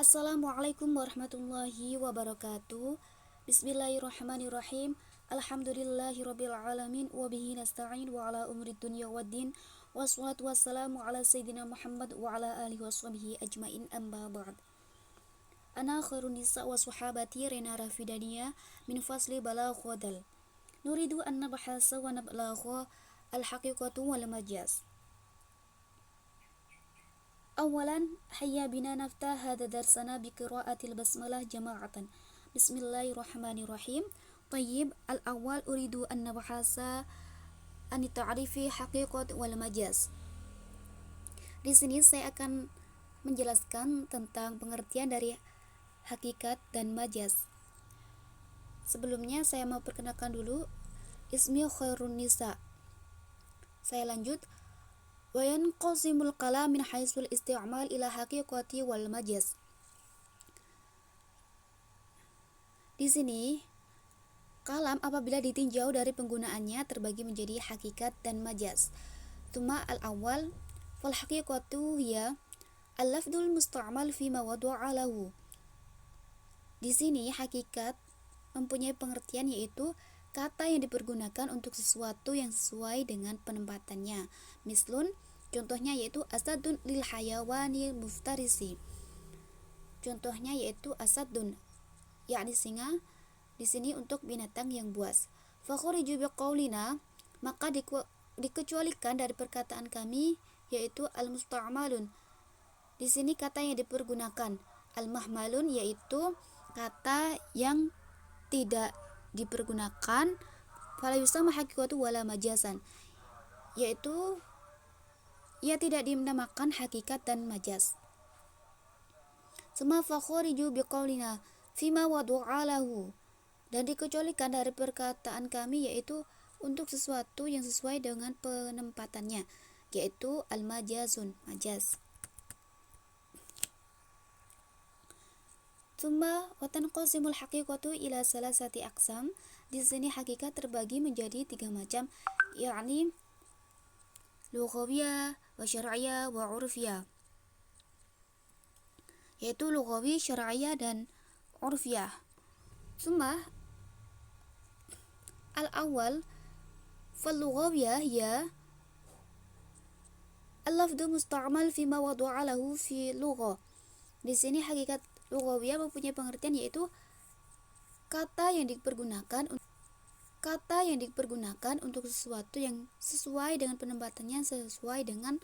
Assalamualaikum warahmatullahi wabarakatuh. Bismillahirrahmanirrahim. Alhamdulillahirabbil alamin wa bihi nasta'in wa ala umuri dunya waddin. Wassalatu wassalamu ala sayyidina Muhammad wa ala alihi washabihi ajmain amma ba'd. Ana khairun nisa wa sahabati rena rafidaniya min fasli balagh wadal. Nuridu an nabahasa wa nablagha al-haqiqatu wal majaz. أولا هيا بنا نفتح هذا درسنا بقراءة البسملة جماعة. بسم الله الرحمن الرحيم. طيب الأول أريد أن نبحث عن تعريف حقيقة والمجاز. Di sini saya akan menjelaskan tentang pengertian dari hakikat dan majaz. Sebelumnya saya mau perkenalkan dulu ismi khairun nisa. Saya lanjut. وينقسم الكلام من حيث الاستعمال إلى حقيقة والمجاز. Di sini kalam apabila ditinjau dari penggunaannya terbagi menjadi hakikat dan majaz. Tuma al-awwal fal haqiqatu hiya al-lafdul musta'mal fi ma wada'a lahu. Di sini hakikat mempunyai pengertian yaitu kata yang dipergunakan untuk sesuatu yang sesuai dengan penempatannya. Mislun, contohnya yaitu asadun lil hayawani muftarisi. Contohnya yaitu asadun, yakni singa di sini untuk binatang yang buas. Fakhriju biqaulina, maka dikecualikan dari perkataan kami yaitu al-musta'malun. Di sini kata yang dipergunakan. Al-mahmalun yaitu kata yang tidak dipergunakan, fala yusama haqiqatu wala majazan, yaitu ia tidak dinamakan hakikat dan majaz. Suma fakhriju biqaulina fima wadu'a lahu, dan dikecualikan dari perkataan kami yaitu untuk sesuatu yang sesuai dengan penempatannya, yaitu al-majazun, majaz. Tsumma wa tanqasimul haqiqatu ila salasati aqsam. Di sini hakikat terbagi menjadi 3 macam, yakni lughawiyah wa syar'iyyah wa 'urfiyah. Yaitu lughawi, syar'iyyah dan 'urfiyah. Tsumma al-awwal fal lughawiyah ya al-lafdhu musta'mal fi ma wada'a lahu fi lughah. Di sini hakikat lughawiyah mempunyai pengertian yaitu kata yang dipergunakan untuk sesuatu yang sesuai dengan penempatannya, sesuai dengan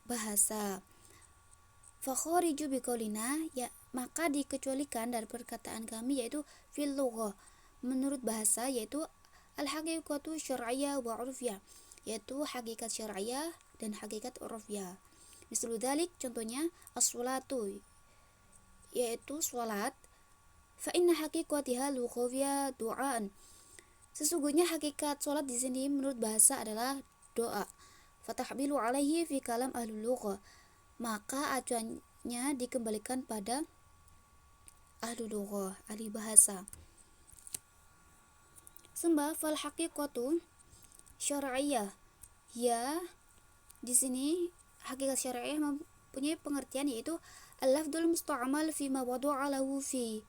bahasa. Fakhriju biqaulina, ya maka dikecualikan dari perkataan kami yaitu fil lughah, menurut bahasa, yaitu al-haqiqatu syar'iyyah wa 'urfiyah, yaitu hakikat syar'iyyah dan hakikat 'urfiyah. Misal dzalik, contohnya as-sholatu, yaitu salat. Fa inna haqiqatiha lughawiyya du'aan. Sesungguhnya hakikat salat di sini menurut bahasa adalah doa. Fatahbilu alaihi fi kalam ahlul lughah, maka acuannya dikembalikan pada ahlul lughah, ahli bahasa. Sembah fal haqiqatu syar'iyyah, ya di sini hakikat syar'iyyah mempunyai pengertian yaitu al-lafdul musta'mal fi ma wada'a lahu fi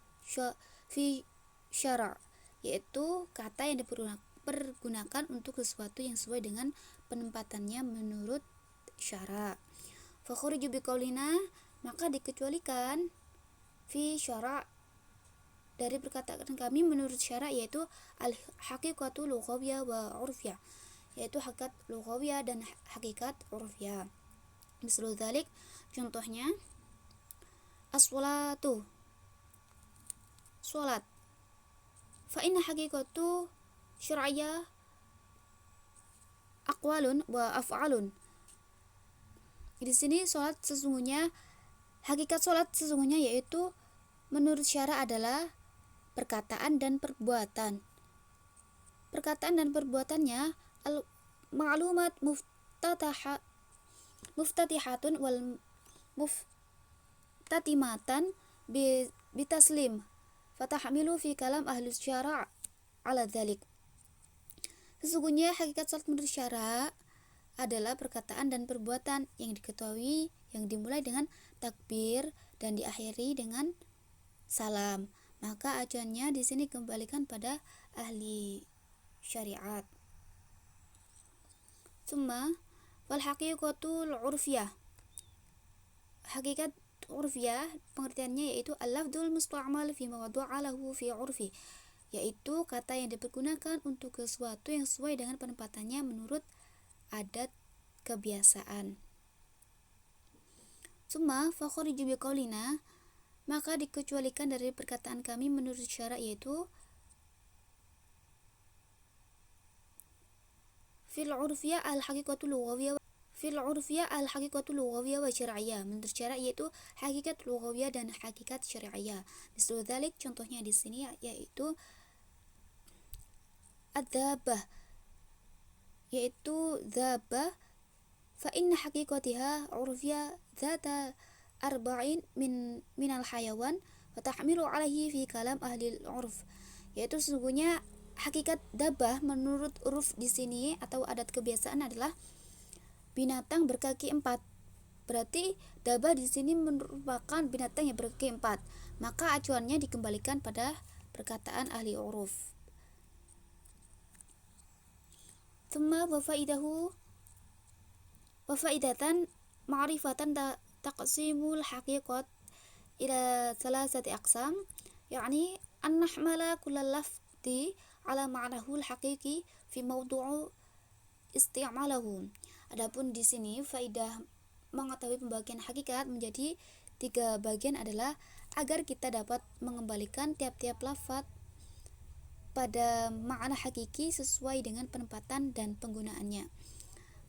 syara', yaitu kata yang dipergunakan untuk sesuatu yang sesuai dengan penempatannya menurut syara'. Fakhriju biqaulina, maka dikecualikan fi syara' dari perkataan kami menurut syara', yaitu al-haqiqatu lughawiyah wa 'urfiyah, yaitu hakikat lughawiyah dan hakikat 'urfiyah. Misal dzalik, contohnya as-sholatu, salat. Fa inna haqiqatu syar'iyyah aqwalun wa af'alun. Di sini salat sesungguhnya, hakikat salat sesungguhnya yaitu menurut syara' adalah perkataan dan perbuatan. Perkataan dan perbuatannya al-ma'lumat muftatihatun wal muftatimatan bitaslim. Fatahmilu fi kalam ahli syara' ala dzalik. Sesungguhnya hakikat salat menurut syara' adalah perkataan dan perbuatan yang diketahui yang dimulai dengan takbir dan diakhiri dengan salam. Maka acuannya di sini kembalikan pada ahli syariat. Tsumma wal haqiqatul urfiyah. Hakikat urfiyah pengertiannya yaitu al-lafdzul musta'mal fi mawdu'a lahu fi urfi, yaitu kata yang dipergunakan untuk sesuatu yang sesuai dengan penempatannya menurut adat kebiasaan. Summa fakhriju biqaulina, maka dikecualikan dari perkataan kami menurut syarak yaitu fil urfiyah al-haqiqatul lughawiyah wa syar'iyyah. Menurut syarak yaitu hakikat lughawiyah dan hakikat syar'iyyah. Misal dzalik, contohnya di sini yaitu adzabah, yaitu dzabah fa inna haqiqatiha urfiyah dzata arba'in minal hayawan wa tahmilu alaihi fi kalam ahli urf, yaitu sesungguhnya hakikat dabah menurut uruf di sini atau adat kebiasaan adalah binatang berkaki 4. Berarti dabah di sini merupakan binatang yang berkaki 4. Maka acuannya dikembalikan pada perkataan ahli uruf. Tsumma wa faidatan ma'rifatan taqsimul haqiqat ila salasati aqsam, yakni an nahmala kullal lafzi ala ma'nahul haqiqi fi mawdu'u isti'malahu. Adapun di sini faidah mengetahui pembagian hakikat menjadi 3 bagian adalah agar kita dapat mengembalikan tiap-tiap lafaz pada makna hakiki sesuai dengan penempatan dan penggunaannya.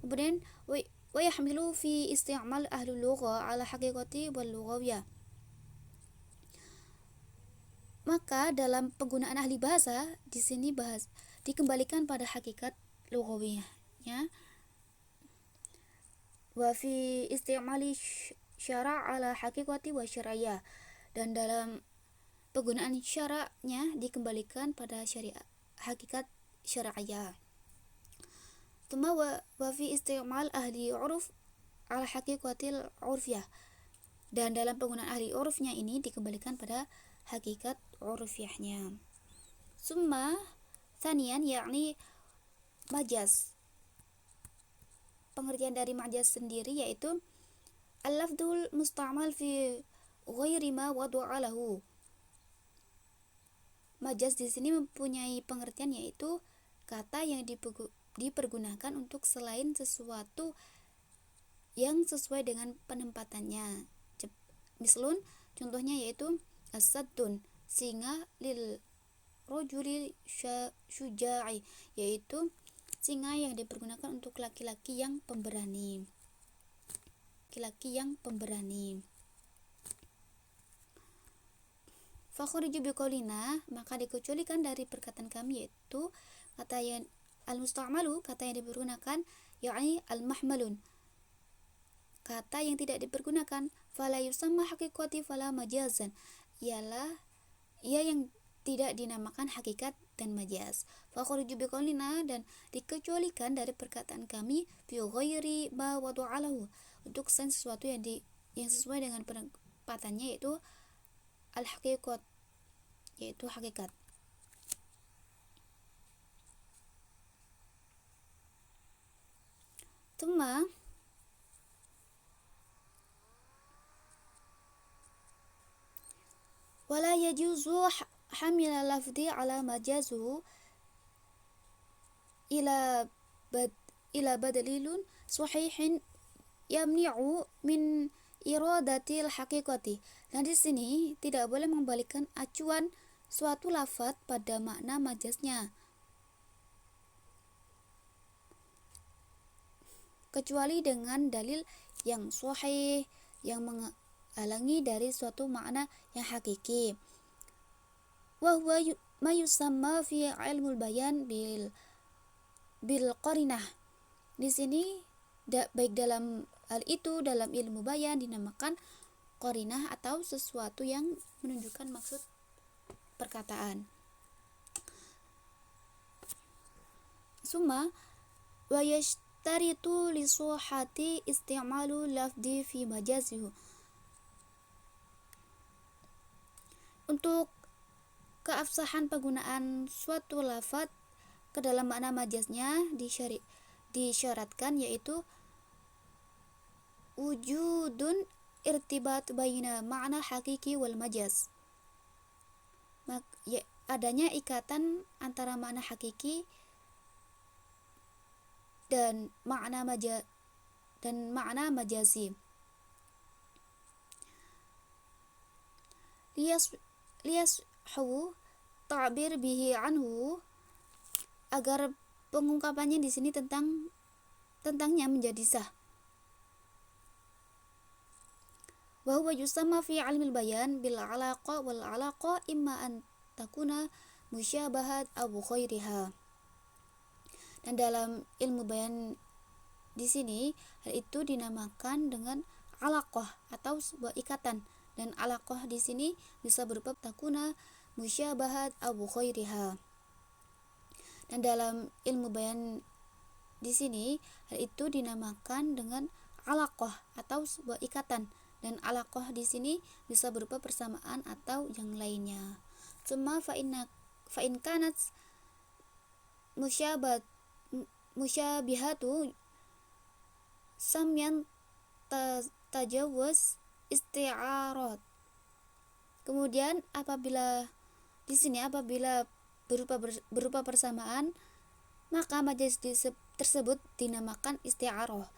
Kemudian wa yahmilu fi isti'mal ahlul lugha ala haqiqati wal lughawiyah. Maka dalam penggunaan ahli bahasa di sini dikembalikan pada hakikat lughawiyahnya. Wa fi isti'mali syara' ala haqiqati wa syar'iyyah, dan dalam penggunaan syaraknya dikembalikan pada syariat hakikat syar'iyyah. Tsumma wa fi isti'mal ahli uruf ala haqiqatil urfiyah, dan dalam penggunaan ahli urufnya ini dikembalikan pada hakikat urfiyahnya. Summa thaniyan, yakni majaz. Pengertian dari majaz sendiri yaitu al-lafdzul musta'mal fi ghairi ma wadu'a lahu. Majaz di sini mempunyai pengertian yaitu kata yang dipergunakan untuk selain sesuatu yang sesuai dengan penempatannya. Misalun contohnya yaitu as-saddun, singa, lil rajuli syuja'i, yaitu singa yang dipergunakan untuk laki-laki yang pemberani. Fakhriju biqaulina, maka dikecualikan dari perkataan kami yaitu kata yang al-musta'malu, kata yang dipergunakan, yakni al-mahmalun, kata yang tidak dipergunakan, fala yusamma haqiqati fala majazan, ialah ia yang tidak dinamakan hakikat dan majaz. Fakhriju biqaulina, dan dikecualikan dari perkataan kami fi ghairi ma wadu'alahu, untuk sesuatu yang sesuai dengan penempatannya yaitu al-haqiqat, yaitu hakikat. Tsumma wala yajuzu hamila lafzi ala majazuhu ila badalilun sahihin yamni'u min iradatil haqiqati. Nah, di sini tidak boleh mengembalikan acuan suatu lafaz pada makna majaznya, kecuali dengan dalil yang sahih yang menghalangi dari suatu makna yang hakiki. Wa huwa ma yusamma fi ilmul bayan bil qarinah. Di sini baik dalam hal itu dalam ilmu bayan dinamakan qarinah atau sesuatu yang menunjukkan maksud perkataan. Summa wa yashtaritu li suhati isti'malu lafdi fi majazihi. Untuk keabsahan penggunaan suatu lafaz ke dalam makna majaznya disyaratkan, yaitu wujudun irtibat baina makna hakiki wal majaz, adanya ikatan antara makna hakiki dan makna majazi. Liyashu ta'bir bihi anhu, agar pengungkapannya di sini tentangnya menjadi sah. Wa huwa yusamma fi ilmil bayan bil alaqa wal alaqa imma an takuna musyabahat aw khairiha. Dan dalam ilmu bayan di sini, hal itu dinamakan dengan alaqah atau sebuah ikatan, dan alaqah di sini bisa berupa takuna musyabahat aw khairiha. Dan dalam ilmu bayan di sini, hal itu dinamakan dengan alaqah atau sebuah ikatan, dan alaqah di sini bisa berupa persamaan atau yang lainnya. Summa fa in kanat musyabihatu samyan tajawuz isti'arat. Kemudian apabila berupa persamaan, maka majaz tersebut dinamakan isti'arah.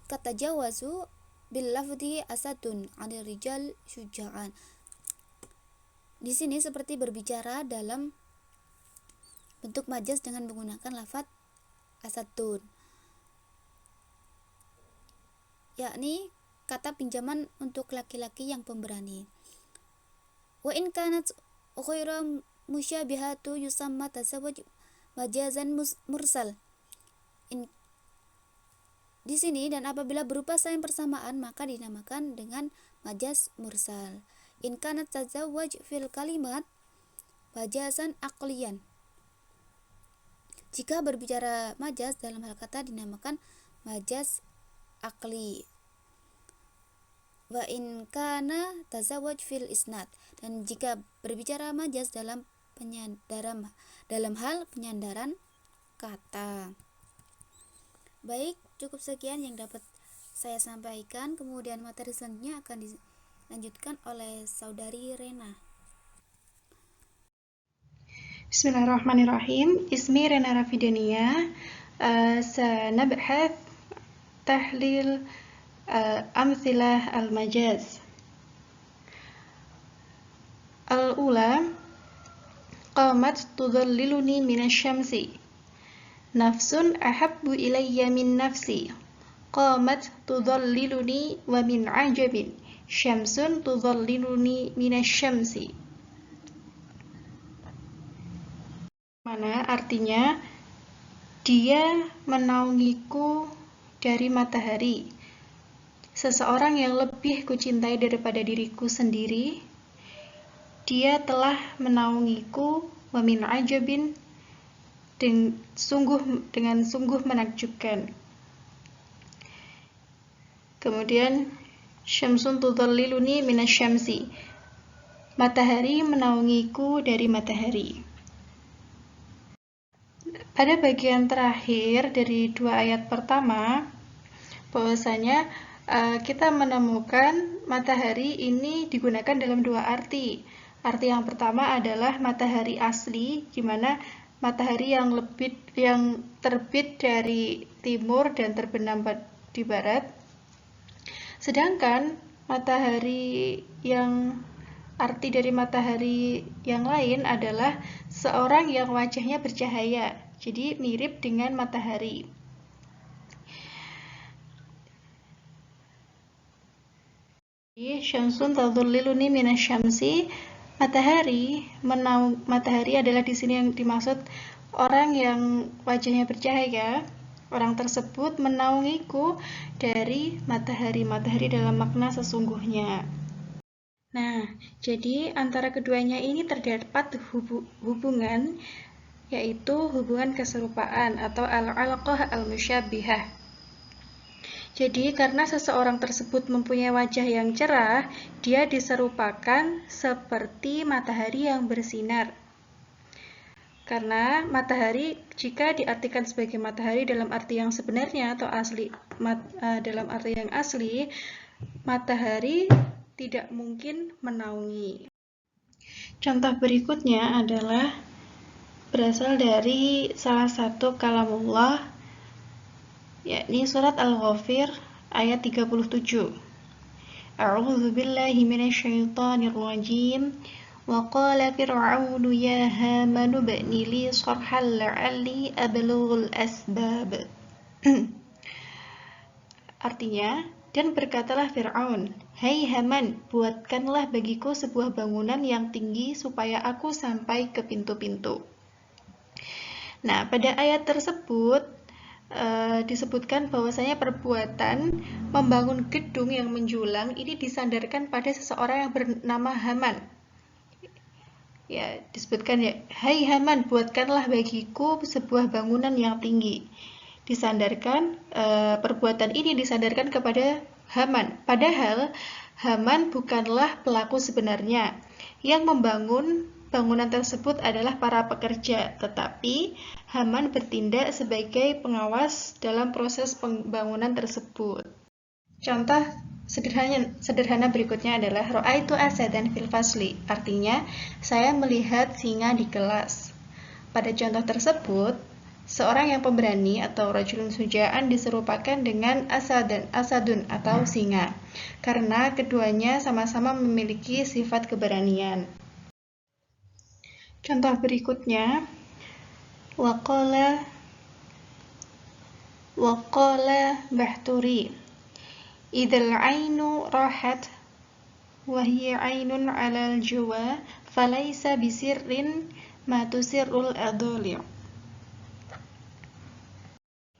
Katajawazu bil lafzi asadun 'anil rijal syuja'an. Di sini seperti berbicara dalam bentuk majaz dengan menggunakan lafaz asadun, yakni kata pinjaman untuk laki-laki yang pemberani. Wa in kanat ghairu musyabihatu yusamma tasawwuj majazan mursal. Di sini, dan apabila berupa saling persamaan, maka dinamakan dengan majaz mursal. In kanat tazawwaj fil kalimat majazan aqliyan. Jika berbicara majaz dalam hal kata, dinamakan majaz aqli. Wa in kana tazawwaj fil isnad. Dan jika berbicara majaz dalam hal penyandaran kata. Baik, cukup sekian yang dapat saya sampaikan. Kemudian materi selanjutnya akan dilanjutkan oleh saudari Rena. Bismillahirrahmanirrahim. Ismi Rena Rafidania. Sanabhath tahlil amthilah al-majaz. Al-ula, qamat tudalliluni minasyamsi. Nafsun ahabbu ilayya min nafsi. Qamat tudalliluni wa min ajabin. Syamsun tudalliluni minasyamsi. Mana artinya, dia menaungiku dari matahari. Seseorang yang lebih kucintai daripada diriku sendiri, dia telah menaungiku wa min ajabin, dengan sungguh menakjubkan. Kemudian syamsun tudalliluni minasyamsi. Matahari menaungiku dari matahari. Pada bagian terakhir dari dua ayat pertama, bahwasanya kita menemukan matahari ini digunakan dalam dua arti. Arti yang pertama adalah matahari asli, di mana matahari yang terbit dari timur dan terbenam di barat. Sedangkan arti dari matahari yang lain adalah seorang yang wajahnya bercahaya, jadi mirip dengan matahari. Syamsun tadhulliluni minasyamsi. Matahari adalah di sini yang dimaksud orang yang wajahnya bercahaya. Orang tersebut menaungiku dari matahari dalam makna sesungguhnya. Nah, jadi antara keduanya ini terdapat hubungan yaitu hubungan keserupaan atau al-alaqah al-musyabbihah. Jadi karena seseorang tersebut mempunyai wajah yang cerah, dia diserupakan seperti matahari yang bersinar. Karena matahari jika diartikan sebagai matahari dalam arti yang sebenarnya atau asli, dalam arti yang asli, matahari tidak mungkin menaungi. Contoh berikutnya adalah berasal dari salah satu kalamullah, yakni surat Al-Ghafir ayat 37. A'udzu billahi minasyaitonir rajim. Wa qala fir'aunu ya hamanu bni li sarhan la'alli ablughul asbab. Artinya, dan berkatalah Fir'aun, "Hai Haman, buatkanlah bagiku sebuah bangunan yang tinggi supaya aku sampai ke pintu-pintu." Nah, pada ayat tersebut disebutkan bahwasanya perbuatan membangun gedung yang menjulang ini disandarkan pada seseorang yang bernama Haman. Ya, disebutkan ya, "Hai Haman, buatkanlah bagiku sebuah bangunan yang tinggi." Disandarkan, perbuatan ini disandarkan kepada Haman. Padahal Haman bukanlah pelaku sebenarnya. Yang membangun bangunan tersebut adalah para pekerja, tetapi Haman bertindak sebagai pengawas dalam proses pembangunan tersebut. Contoh sederhana berikutnya adalah ra'aitu asadan fil fasli, artinya saya melihat singa di kelas. Pada contoh tersebut, seorang yang pemberani atau rajulun suja'an diserupakan dengan asadun atau singa, karena keduanya sama-sama memiliki sifat keberanian. Contoh berikutnya, waqala Bahturi, idzal ainu rahat wa hiya ainun 'alal juwa falaysa bisirrin ma tusirrul adali'.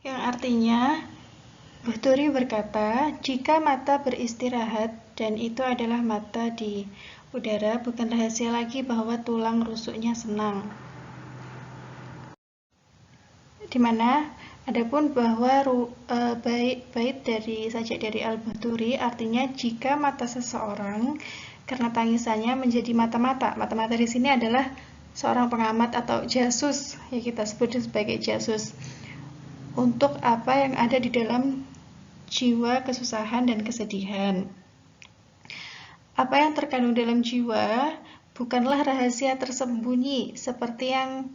Yang artinya, Bahturi berkata, jika mata beristirahat dan itu adalah mata di udara, bukan rahasia lagi bahwa tulang rusuknya senang. Dimana adapun bahwa bait dari sajak dari Al-Bahturi artinya jika mata seseorang karena tangisannya menjadi mata-mata. Mata-mata di sini adalah seorang pengamat atau jasus, ya kita sebut sebagai jasus, untuk apa yang ada di dalam jiwa, kesusahan dan kesedihan. Apa yang terkandung dalam jiwa bukanlah rahasia tersembunyi seperti yang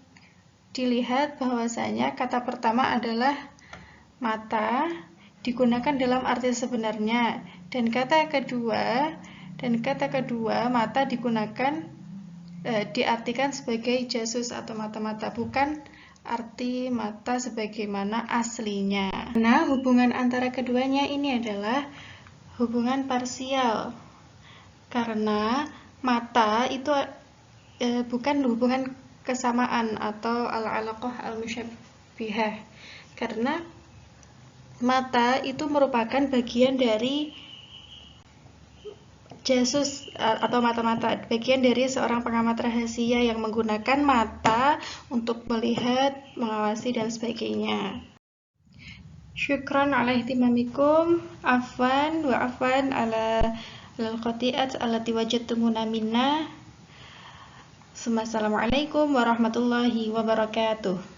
dilihat, bahwasanya kata pertama adalah mata digunakan dalam arti sebenarnya, dan kata kedua mata digunakan diartikan sebagai jasus atau mata-mata, bukan arti mata sebagaimana aslinya. Nah, hubungan antara keduanya ini adalah hubungan parsial, karena mata itu bukan hubungan kesamaan atau al-alaqah al-musyabbihah, karena mata itu merupakan bagian dari jasus atau mata-mata, bagian dari seorang pengamat rahasia yang menggunakan mata untuk melihat, mengawasi dan sebagainya. Syukran ala ihtimamikum, afwan wa afwan ala al-qati'at allati wajadtumuna minna. Assalamualaikum warahmatullahi wabarakatuh.